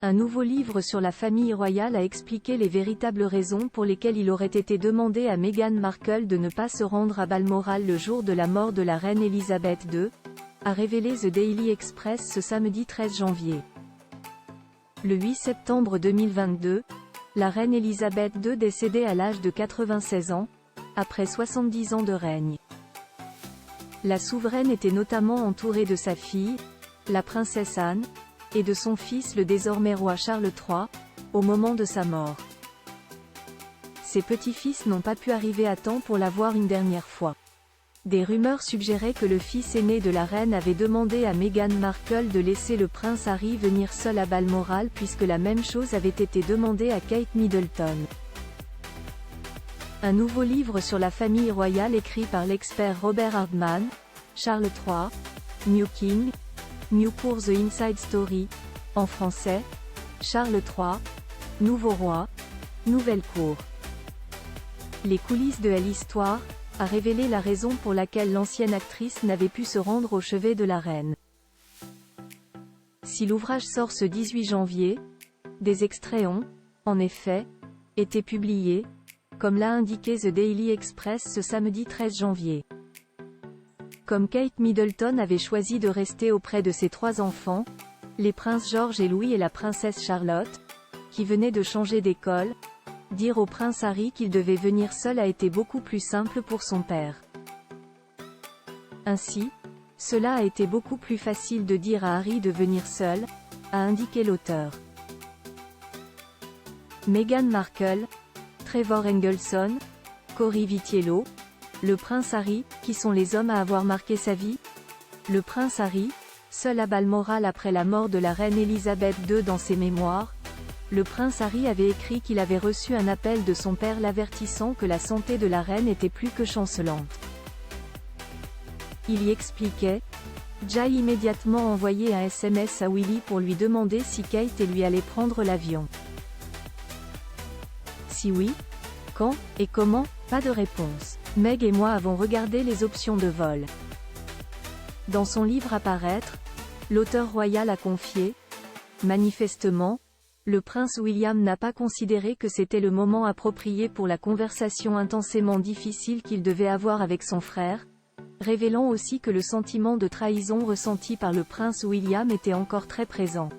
Un nouveau livre sur la famille royale a expliqué les véritables raisons pour lesquelles il aurait été demandé à Meghan Markle de ne pas se rendre à Balmoral le jour de la mort de la reine Elisabeth II, a révélé The Daily Express ce samedi 13 janvier. Le 8 septembre 2022, la reine Elisabeth II décédait à l'âge de 96 ans, après 70 ans de règne. La souveraine était notamment entourée de sa fille, la princesse Anne, et de son fils le désormais roi Charles III, au moment de sa mort. Ses petits-fils n'ont pas pu arriver à temps pour la voir une dernière fois. Des rumeurs suggéraient que le fils aîné de la reine avait demandé à Meghan Markle de laisser le prince Harry venir seul à Balmoral puisque la même chose avait été demandée à Kate Middleton. Un nouveau livre sur la famille royale écrit par l'expert Robert Hardman, Charles III, New King, New pour The Inside Story, en français, Charles III, nouveau roi, nouvelle cour. Les coulisses de l'histoire, a révélé la raison pour laquelle l'ancienne actrice n'avait pu se rendre au chevet de la reine. Si l'ouvrage sort ce 18 janvier, des extraits ont, en effet, été publiés, comme l'a indiqué The Daily Express ce samedi 13 janvier. Comme Kate Middleton avait choisi de rester auprès de ses 3 enfants, les princes George et Louis et la princesse Charlotte, qui venaient de changer d'école, dire au prince Harry qu'il devait venir seul a été beaucoup plus simple pour son père. Ainsi, cela a été beaucoup plus facile de dire à Harry de venir seul, a indiqué l'auteur. Meghan Markle, Trevor Engelson, Cory Vitiello, le prince Harry, qui sont les hommes à avoir marqué sa vie? Le prince Harry, seul à Balmoral après la mort de la reine Elisabeth II dans ses mémoires, le prince Harry avait écrit qu'il avait reçu un appel de son père l'avertissant que la santé de la reine était plus que chancelante. Il y expliquait « J'ai immédiatement envoyé un SMS à Willy pour lui demander si Kate et lui allaient prendre l'avion. Si oui, quand, et comment, pas de réponse. Meg et moi avons regardé les options de vol. » Dans son livre à paraître, l'auteur royal a confié « Manifestement, le prince William n'a pas considéré que c'était le moment approprié pour la conversation intensément difficile qu'il devait avoir avec son frère, révélant aussi que le sentiment de trahison ressenti par le prince William était encore très présent.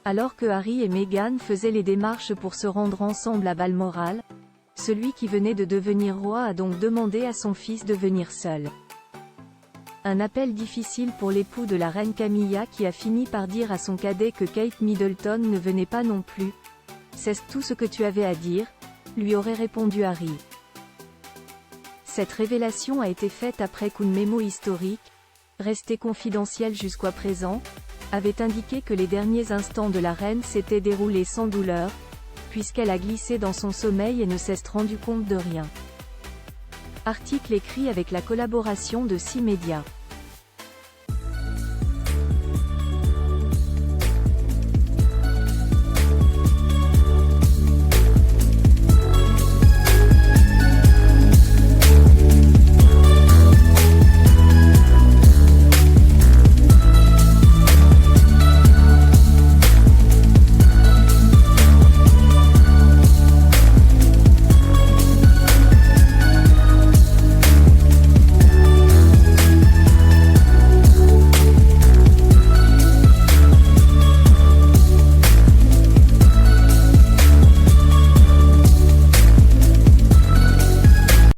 Alors que Harry et Meghan faisaient les démarches pour se rendre ensemble à Balmoral, celui qui venait de devenir roi a donc demandé à son fils de venir seul. Un appel difficile pour l'époux de la reine Camilla qui a fini par dire à son cadet que Kate Middleton ne venait pas non plus. « C'est tout ce que tu avais à dire ?» lui aurait répondu Harry. Cette révélation a été faite après qu'une mémo historique, restée confidentielle jusqu'à présent, avait indiqué que les derniers instants de la reine s'étaient déroulés sans douleur, puisqu'elle a glissé dans son sommeil et ne s'est rendu compte de rien. Article écrit avec la collaboration de 6 médias.